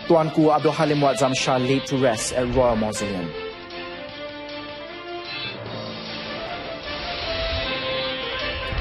Tuanku Abdul Halim Muazzam Shah laid to rest at Royal Mausoleum.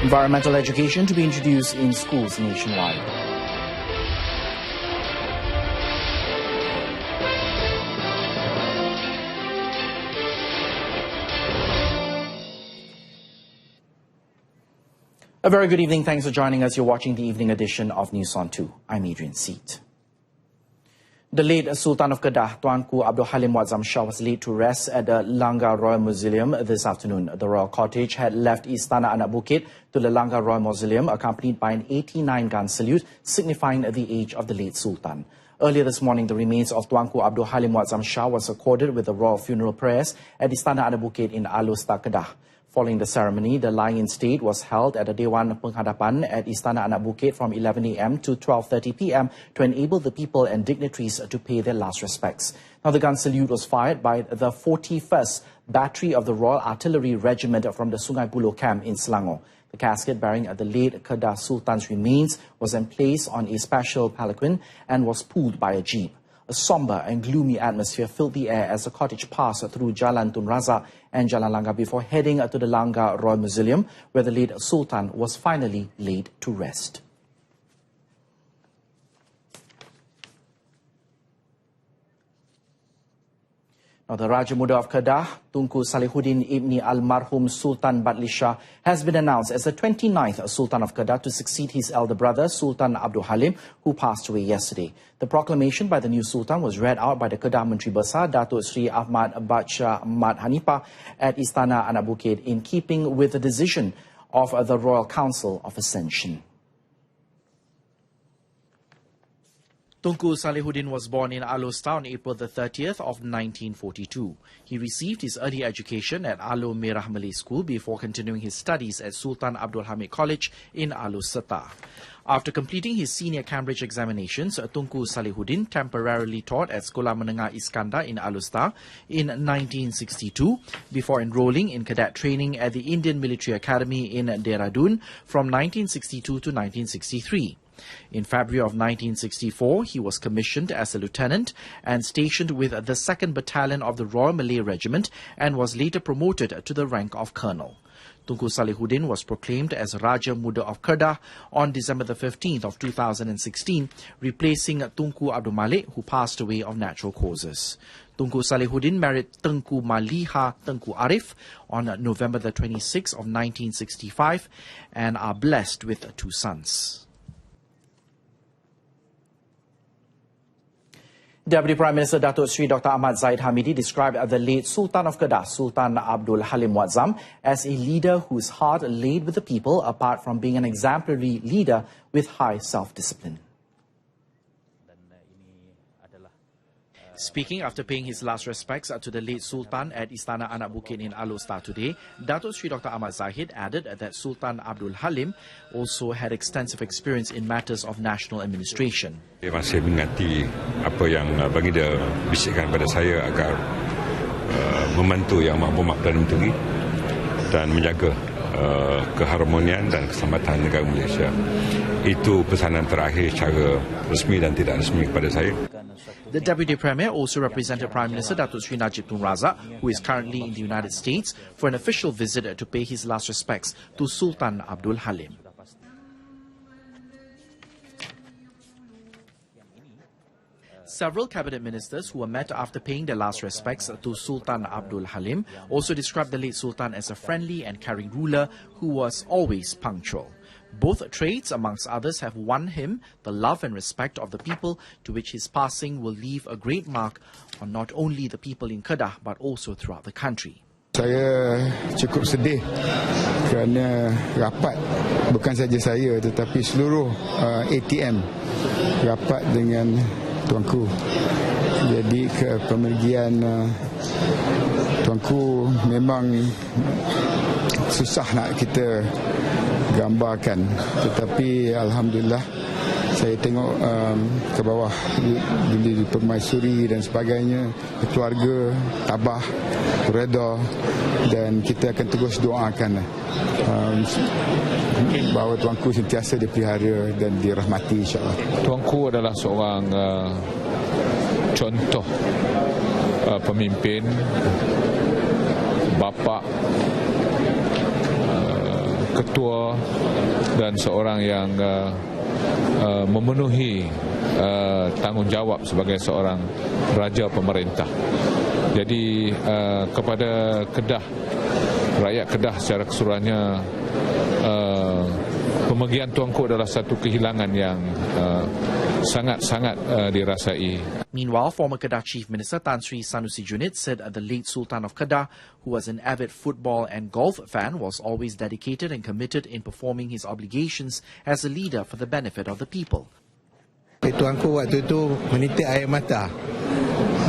Environmental education to be introduced in schools nationwide. A very good evening. Thanks for joining us. You're watching the evening edition of News on 2. I'm Adrian Sept. The late Sultan of Kedah, Tuanku Abdul Halim Muazzam Shah, was laid to rest at the Langgar Royal Mausoleum this afternoon. The royal cortege had left Istana Anak Bukit to the Langgar Royal Mausoleum, accompanied by an 89-gun salute, signifying the age of the late Sultan. Earlier this morning, the remains of Tuanku Abdul Halim Muazzam Shah was accorded with the royal funeral prayers at Istana Anak Bukit in Alor Star, Kedah. Following the ceremony, the lying-in state was held at the Dewan Penghadapan at Istana Anak Bukit from 11 a.m. to 12:30 p.m. to enable the people and dignitaries to pay their last respects. Now, the gun salute was fired by the 41st Battery of the Royal Artillery Regiment from the Sungai Buloh camp in Selangor. The casket bearing the late Kedah Sultan's remains was then placed on a special palanquin and was pulled by a jeep. A somber and gloomy atmosphere filled the air as the cortege passed through Jalan Tun Razak and Jalan Langgar before heading to the Langgar Royal Mausoleum, where the late Sultan was finally laid to rest. Now, the Raja Muda of Kedah, Tunku Salihuddin Ibni Almarhum Sultan Badli Shah, has been announced as the 29th Sultan of Kedah to succeed his elder brother, Sultan Abdul Halim, who passed away yesterday. The proclamation by the new Sultan was read out by the Kedah Menteri Besar, Datuk Sri Ahmad Bacha Mat Hanifah, at Istana Anak Bukit, in keeping with the decision of the Royal Council of Ascension. Tunku Salihuddin was born in Alor Star on April the 30th of 1942. He received his early education at Alor Merah Malay School before continuing his studies at Sultan Abdul Hamid College in Alor Setar. After completing his senior Cambridge examinations, Tunku Salihuddin temporarily taught at Sekolah Menengah Iskandar in Alor Star in 1962 before enrolling in cadet training at the Indian Military Academy in Dehradun from 1962 to 1963. In February of 1964, he was commissioned as a lieutenant and stationed with the 2nd Battalion of the Royal Malay Regiment and was later promoted to the rank of colonel. Tunku Salihuddin was proclaimed as Raja Muda of Kedah on December the 15th of 2016, replacing Tunku Abdul Malik, who passed away of natural causes. Tunku Salihuddin married Tengku Maliha Tengku Arif on November the 26th of 1965 and are blessed with 2 sons. Deputy Prime Minister Datuk Sri Dr. Ahmad Zahid Hamidi described the late Sultan of Kedah, Sultan Abdul Halim Muazzam, as a leader whose heart laid with the people, apart from being an exemplary leader with high self-discipline. Speaking after paying his last respects to the late Sultan at Istana Anak Bukit in Alor Star today, Datuk Sri Dr. Ahmad Zahid added that Sultan Abdul Halim also had extensive experience in matters of national administration. Dia masih mengingati apa yang baginda bisikkan pada saya agar membantu Yang Mahmud Perdana Menteri dan menjaga keharmonian dan keselamatan negara Malaysia. Itu pesanan terakhir secara resmi dan tidak resmi kepada saya. The Deputy Premier also represented Prime Minister Datuk Sri Najib Tun Razak, who is currently in the United States, for an official visit to pay his last respects to Sultan Abdul Halim. Several cabinet ministers who were met after paying their last respects to Sultan Abdul Halim also described the late Sultan as a friendly and caring ruler who was always punctual. Both traits, amongst others, have won him the love and respect of the people, to which his passing will leave a great mark on not only the people in Kedah but also throughout the country. Saya cukup sedih kerana rapat, bukan saja saya tetapi seluruh ATM rapat dengan Tuanku. Jadi kepemergian Tuanku memang susah nak kita gambarkan, tetapi alhamdulillah Saya tengok ke bawah di permaisuri dan sebagainya, keluarga tabah, reda, dan kita akan terus doakan bahawa tuanku sentiasa dipelihara dan dirahmati, insyaAllah. Tuanku adalah seorang contoh pemimpin, bapa, ketua, dan seorang yang memenuhi tanggungjawab sebagai seorang raja pemerintah. Jadi kepada Kedah, rakyat Kedah secara keseluruhannya, pemergian tuanku adalah satu kehilangan yang sangat-sangat dirasai. Meanwhile, former Kedah Chief Minister Tan Sri Sanusi Junid said the late Sultan of Kedah, who was an avid football and golf fan, was always dedicated and committed in performing his obligations as a leader for the benefit of the people. Tuanku waktu itu menitik air mata.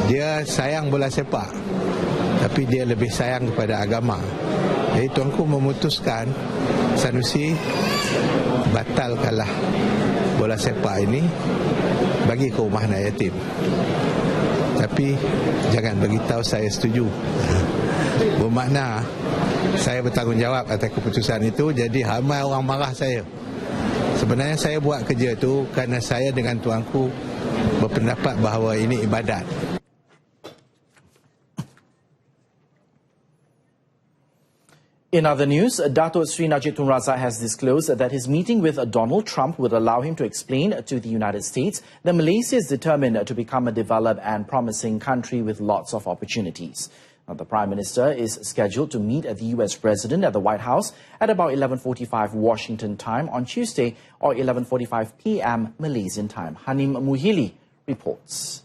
Dia sayang bola sepak, tapi dia lebih sayang kepada agama. Jadi tuanku memutuskan, Sanusi, batalkanlah bola sepak ini, bagi ke rumah anak yatim. Tapi jangan beritahu saya setuju. Bermakna saya bertanggungjawab atas keputusan itu, jadi ramai orang marah saya. Sebenarnya saya buat kerja itu kerana saya dengan tuanku berpendapat bahawa ini ibadat. In other news, Datuk Sri Najib Tun Razak has disclosed that his meeting with Donald Trump would allow him to explain to the United States that Malaysia is determined to become a developed and promising country with lots of opportunities. Now, the Prime Minister is scheduled to meet the US President at the White House at about 11:45 Washington time on Tuesday or 11:45 p.m. Malaysian time. Hanim Muhili reports.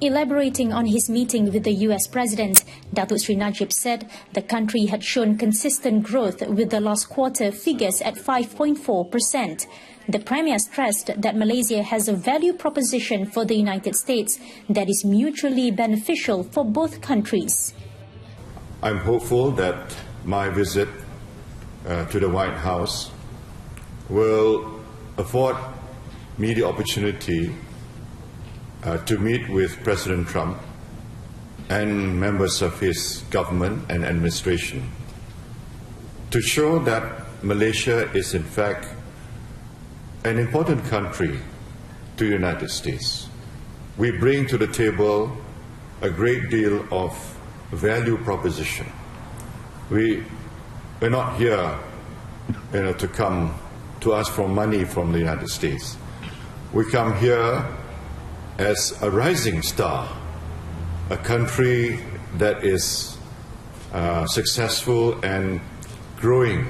Elaborating on his meeting with the US President, Datuk Sri Najib said the country had shown consistent growth with the last quarter figures at 5.4%. The Premier stressed that Malaysia has a value proposition for the United States that is mutually beneficial for both countries. I'm hopeful that my visit to the White House will afford me the opportunity to meet with President Trump and members of his government and administration to show that Malaysia is in fact an important country to the United States. We bring to the table a great deal of value proposition. We're not here to come to ask for money from the United States. We come here as a rising star, a country that is successful and growing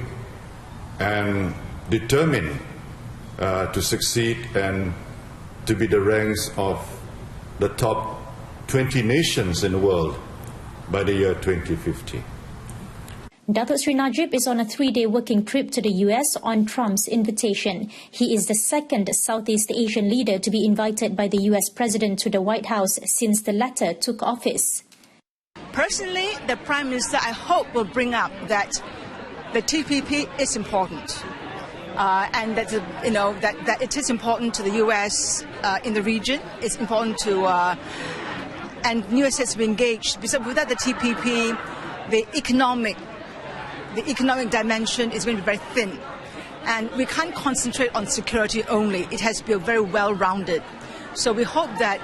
and determined to succeed and to be the ranks of the top 20 nations in the world by the year 2050. Datuk Sri Najib is on a 3-day working trip to the US on Trump's invitation. He is the second Southeast Asian leader to be invited by the US President to the White House since the latter took office. Personally, the Prime Minister, I hope, will bring up that the TPP is important. And that that it is important to the US in the region. It's important to and the US has to be engaged because without the TPP, the economic dimension is going to be very thin, and we can't concentrate on security only. It has to be very well-rounded. So we hope that,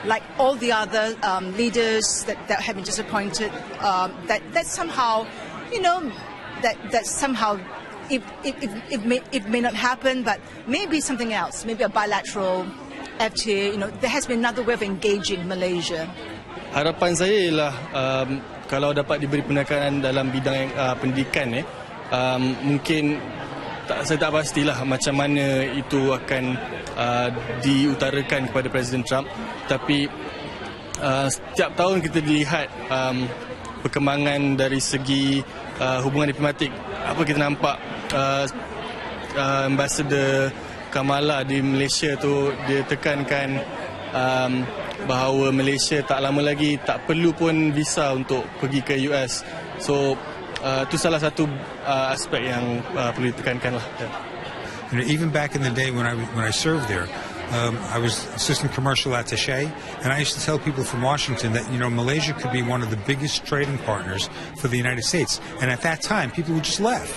like all the other leaders that have been disappointed, that somehow, that somehow. It may not happen, but maybe something else, maybe a bilateral FTA. There has been another way of engaging Malaysia. Harapan saya ialah kalau dapat diberi penekanan dalam bidang pendidikan, mungkin saya tak pastilah macam mana itu akan diutarakan kepada Presiden Trump, tapi setiap tahun kita dilihat perkembangan dari segi hubungan diplomatik. Apa kita nampak Ambassador Kamala di Malaysia tu, dia tekankan bahawa Malaysia tak lama lagi tak perlu pun visa untuk pergi ke US. So itu salah satu aspek yang perlu ditekankan lah. even back in the day when I served there, I was assistant commercial attaché, and I used to tell people from Washington that, Malaysia could be one of the biggest trading partners for the United States. And at that time, people would just laugh.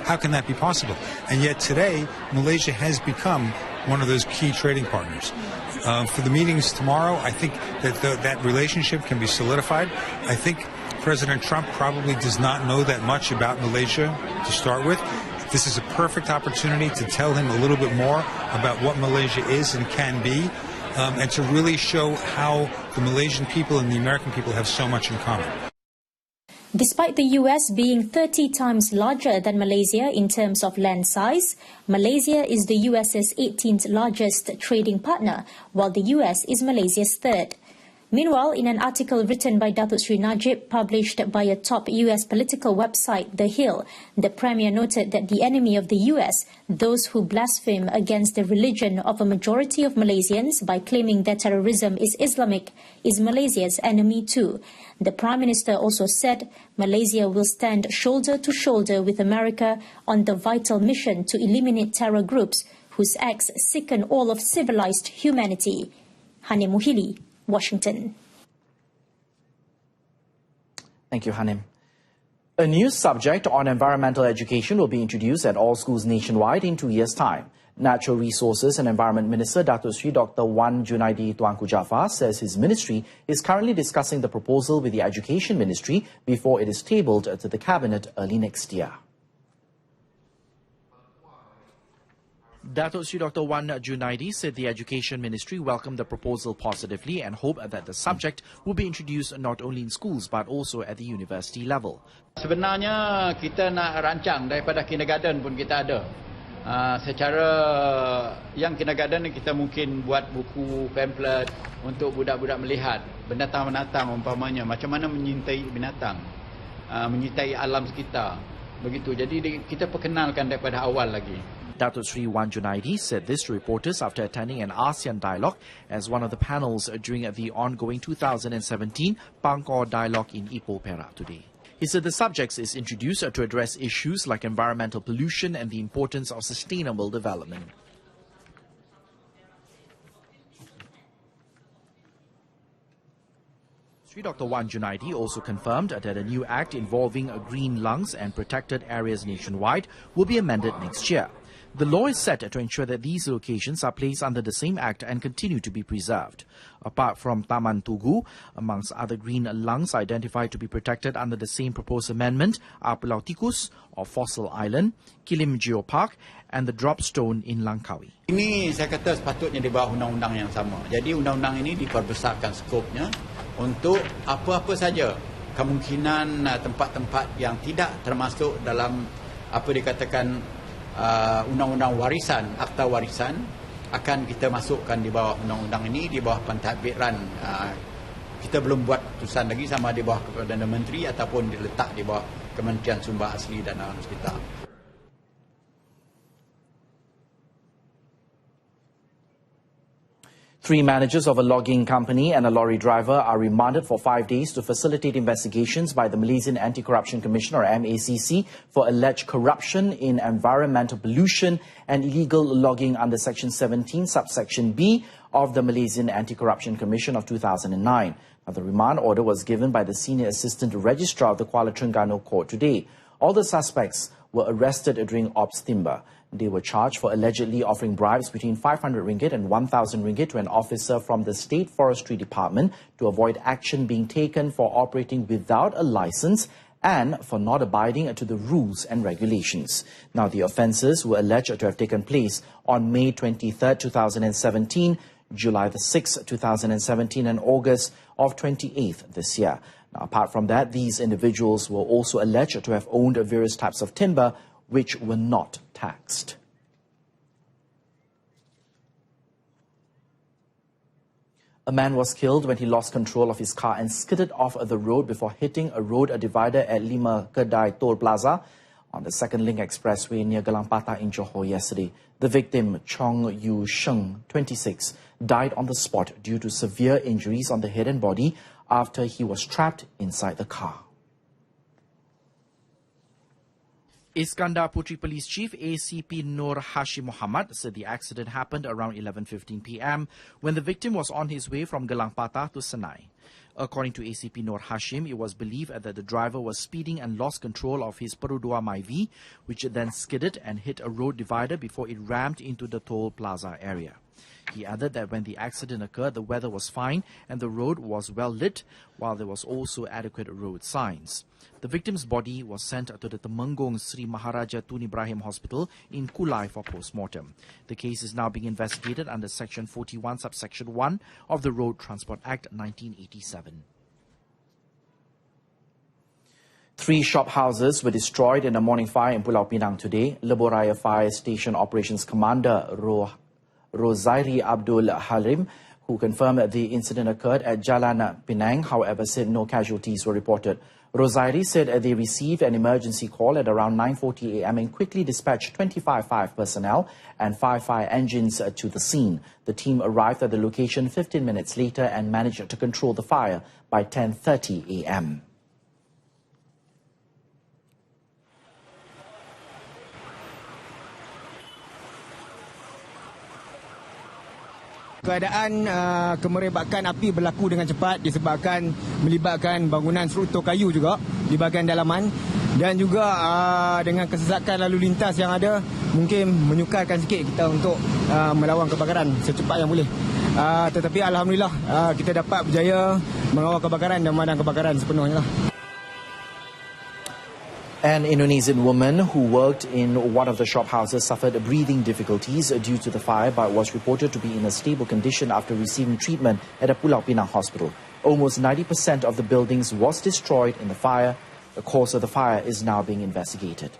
How can that be possible? And yet today, Malaysia has become one of those key trading partners. For the meetings tomorrow, I think that that relationship can be solidified. I think President Trump probably does not know that much about Malaysia to start with. This is a perfect opportunity to tell him a little bit more about what Malaysia is and can be, and to really show how the Malaysian people and the American people have so much in common. Despite the US being 30 times larger than Malaysia in terms of land size, Malaysia is the US's 18th largest trading partner, while the US is Malaysia's third. Meanwhile, in an article written by Datuk Sri Najib published by a top US political website, The Hill, the Premier noted that the enemy of the US, those who blaspheme against the religion of a majority of Malaysians by claiming that terrorism is Islamic, is Malaysia's enemy too. The Prime Minister also said Malaysia will stand shoulder to shoulder with America on the vital mission to eliminate terror groups whose acts sicken all of civilized humanity. Hanim Muhili, Washington. Thank you, Hanim. A new subject on environmental education will be introduced at all schools nationwide in 2 years' time. Natural Resources and Environment Minister Datuk Sri Dr. Wan Junaidi Tuanku Jaafar says his ministry is currently discussing the proposal with the Education Ministry before it is tabled to the Cabinet early next year. Datuk Sri Dr. Wan Junaidi said the Education Ministry welcomed the proposal positively and hope that the subject will be introduced not only in schools but also at the university level. Sebenarnya kita nak rancang daripada kindergarten pun kita ada. Secara yang kindergarten kita mungkin buat buku pamphlet untuk budak-budak melihat binatang-binatang umpamanya macam mana menyintai binatang, menyintai alam sekitar. Begitu. Jadi kita perkenalkan daripada awal lagi. Datuk Sri Wan Junaidi said this to reporters after attending an ASEAN dialogue as one of the panels during the ongoing 2017 Bangkok Dialogue in Ipoh, Perak today. He said the subject is introduced to address issues like environmental pollution and the importance of sustainable development. Sri Dr. Wan Junaidi also confirmed that a new act involving green lungs and protected areas nationwide will be amended next year. The law is set to ensure that these locations are placed under the same act and continue to be preserved. Apart from Taman Tugu, amongst other green lungs identified to be protected under the same proposed amendment are Pulau Tikus or Fossil Island, Kilim Geopark and the Drop Stone in Langkawi. Ini saya kata sepatutnya di bawah undang-undang yang sama. Jadi undang-undang ini diperbesarkan skopnya untuk apa-apa saja kemungkinan tempat-tempat yang tidak termasuk dalam apa dikatakan undang-undang warisan, akta warisan akan kita masukkan di bawah undang-undang ini, di bawah pentadbiran. Kita belum buat keputusan lagi sama di bawah Perdana Menteri ataupun diletak di bawah Kementerian Sumber Asli dan Alam Sekitar. 3 managers of a logging company and a lorry driver are remanded for 5 days to facilitate investigations by the Malaysian Anti-Corruption Commission or MACC for alleged corruption in environmental pollution and illegal logging under Section 17, subsection B of the Malaysian Anti-Corruption Commission of 2009. Now, the remand order was given by the Senior Assistant Registrar of the Kuala Terengganu Court today. All the suspects were arrested during Ops Timber. They were charged for allegedly offering bribes between 500 ringgit and 1,000 ringgit to an officer from the State Forestry Department to avoid action being taken for operating without a license and for not abiding to the rules and regulations. Now, the offences were alleged to have taken place on May 23, 2017, July the 6th, 2017 and August of 28th this year. Now, apart from that, these individuals were also alleged to have owned various types of timber which were not taxed. A man was killed when he lost control of his car and skidded off the road before hitting a road divider at Lima Kedai Toll Plaza on the Second Link Expressway near Galampata in Johor yesterday. The victim, Chong Yu Sheng, 26, died on the spot due to severe injuries on the head and body after he was trapped inside the car. Iskandar Putri Police Chief ACP Nur Hashim Muhammad said the accident happened around 11:15 p.m. when the victim was on his way from Gelang Patah to Senai. According to ACP Nur Hashim, it was believed that the driver was speeding and lost control of his Perudua Myvi, which then skidded and hit a road divider before it rammed into the toll plaza area. He added that when the accident occurred, the weather was fine and the road was well lit, while there was also adequate road signs. The victim's body was sent to the Temenggung Sri Maharaja Tun Ibrahim Hospital in Kulai for post-mortem. The case is now being investigated under Section 41, Subsection 1 of the Road Transport Act 1987. 3 shop houses were destroyed in a morning fire in Pulau Pinang today. Leboraya Fire Station Operations Commander Rozairi Abdul Halim, who confirmed that the incident occurred at Jalan Penang, however, said no casualties were reported. Rozairi said they received an emergency call at around 9:40 a.m. and quickly dispatched 25 fire personnel and 5 fire engines to the scene. The team arrived at the location 15 minutes later and managed to control the fire by 10:30 a.m. Keadaan kemerebakan api berlaku dengan cepat disebabkan melibatkan bangunan struktur kayu juga di bahagian dalaman dan juga dengan kesesakan lalu lintas yang ada mungkin menyukarkan sikit kita untuk melawan kebakaran secepat yang boleh. Tetapi alhamdulillah kita dapat berjaya mengawal kebakaran dan memadam kebakaran sepenuhnya lah. An Indonesian woman who worked in one of the shop houses suffered breathing difficulties due to the fire but was reported to be in a stable condition after receiving treatment at a Pulau Pinang hospital. Almost 90% of the buildings was destroyed in the fire. The cause of the fire is now being investigated.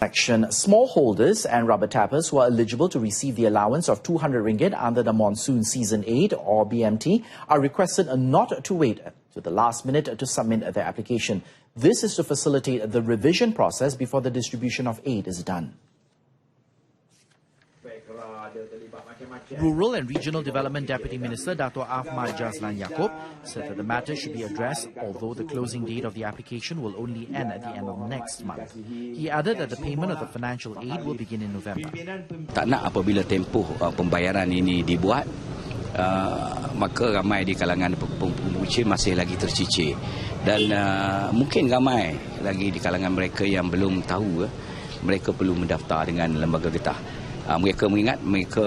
Smallholders and rubber tappers who are eligible to receive the allowance of 200 ringgit under the Monsoon Season Aid or BMT are requested not to wait to the last minute to submit their application. This is to facilitate the revision process before the distribution of aid is done. Rural and Regional Development Deputy Minister Dato' Ahmad Jazlan Yaakob said that the matter should be addressed, although the closing date of the application will only end at the end of next month. He added that the payment of the financial aid will begin in November. Tak nak apabila tempoh pembayaran ini dibuat, maka ramai di kalangan penguji masih lagi tercicir dan mungkin ramai lagi di kalangan mereka yang belum tahu mereka perlu mendaftar dengan lembaga getah. Mereka mengingat mereka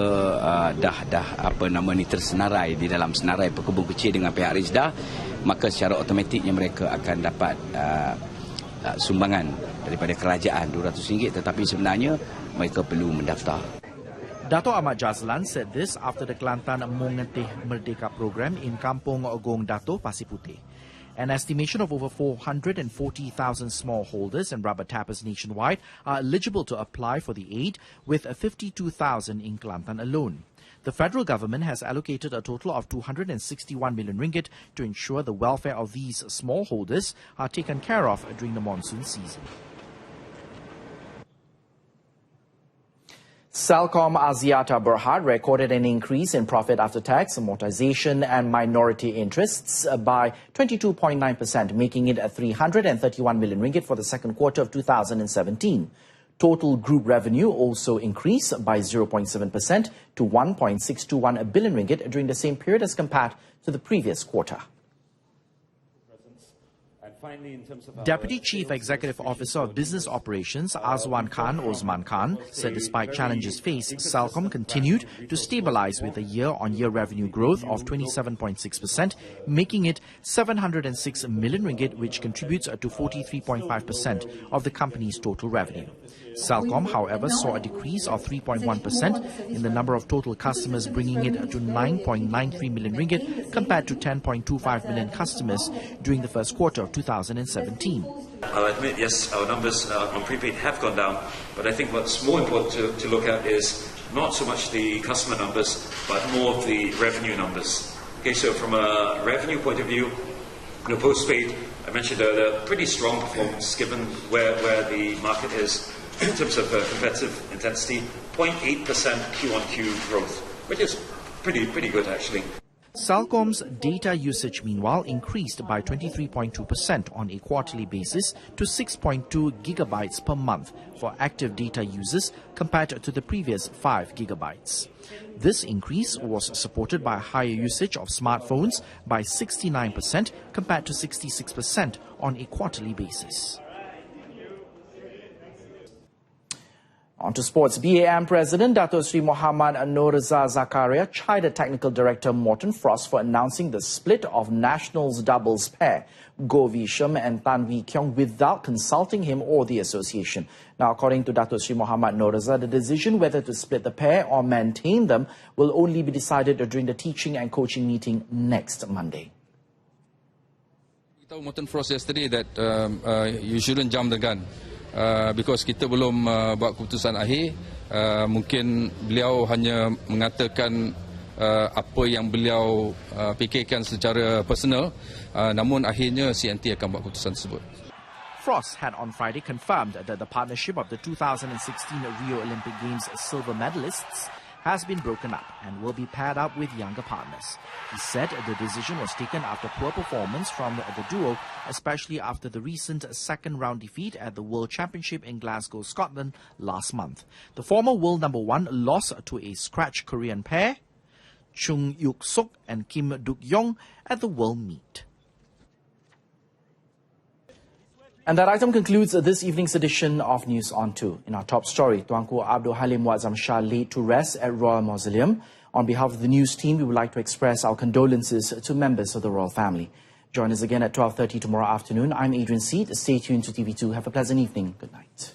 dah tersenarai di dalam senarai pekebun kecil dengan pihak Rizda, maka secara automatiknya mereka akan dapat sumbangan daripada kerajaan RM200, tetapi sebenarnya mereka perlu mendaftar. Dato' Ahmad Jazlan said this after the Kelantan Mongetih Merdeka program in Kampung Gong Dato', Pasir Putih. An estimation of over 440,000 smallholders and rubber tappers nationwide are eligible to apply for the aid, with 52,000 in Kelantan alone. The federal government has allocated a total of 261 million ringgit to ensure the welfare of these smallholders are taken care of during the monsoon season. Celcom Axiata Berhad recorded an increase in profit after tax, amortization and minority interests by 22.9%, making it 331 million ringgit for the second quarter of 2017. Total group revenue also increased by 0.7% to 1.621 billion ringgit during the same period as compared to the previous quarter. Deputy Chief Executive Officer of Business Operations Azwan Khan Osman Khan said despite challenges faced, Celcom continued to stabilize with a year-on-year revenue growth of 27.6%, making it 706 million ringgit, which contributes to 43.5% of the company's total revenue. Celcom, however, saw a decrease of 3.1% in the number of total customers, bringing it to 9.93 million ringgit compared to 10.25 million customers during the first quarter of 2017. I'll admit, yes, our numbers on prepaid have gone down, but I think what's more important to look at is not so much the customer numbers, but more of the revenue numbers. Okay, so from a revenue point of view, postpaid, I mentioned earlier, pretty strong performance given where the market is in terms of competitive intensity, 0.8% Q-on-Q growth, which is pretty good actually. Celcom's data usage, meanwhile, increased by 23.2% on a quarterly basis to 6.2 gigabytes per month for active data users compared to the previous 5 gigabytes. This increase was supported by higher usage of smartphones by 69% compared to 66% on a quarterly basis. On to sports. BAM President Dato' Sri Muhammad Noorza Zakaria chided Technical Director Morton Frost for announcing the split of Nationals doubles pair, Goh Wee Shum and Tan Wee Kiong, without consulting him or the association. Now, according to Dato' Sri Muhammad Noorza, the decision whether to split the pair or maintain them will only be decided during the teaching and coaching meeting next Monday. We told Morton Frost yesterday that you shouldn't jump the gun. Because kita belum buat keputusan akhir, mungkin beliau hanya mengatakan apa yang beliau fikirkan secara personal, namun akhirnya CNT akan buat keputusan tersebut. Frost had on Friday confirmed that the partnership of the 2016 Rio Olympic Games silver medalists has been broken up and will be paired up with younger partners. He said the decision was taken after poor performance from the duo, especially after the recent second-round defeat at the World Championship in Glasgow, Scotland last month. The former world number one lost to a scratch Korean pair, Chung Yuk-suk and Kim Duk-yong, at the World Meet. And that item concludes this evening's edition of News on 2. In our top story, Tuanku Abdul Halim Muazzam Shah laid to rest at Royal Mausoleum. On behalf of the news team, we would like to express our condolences to members of the royal family. Join us again at 12:30 tomorrow afternoon. I'm Adrian Seed. Stay tuned to TV2. Have a pleasant evening. Good night.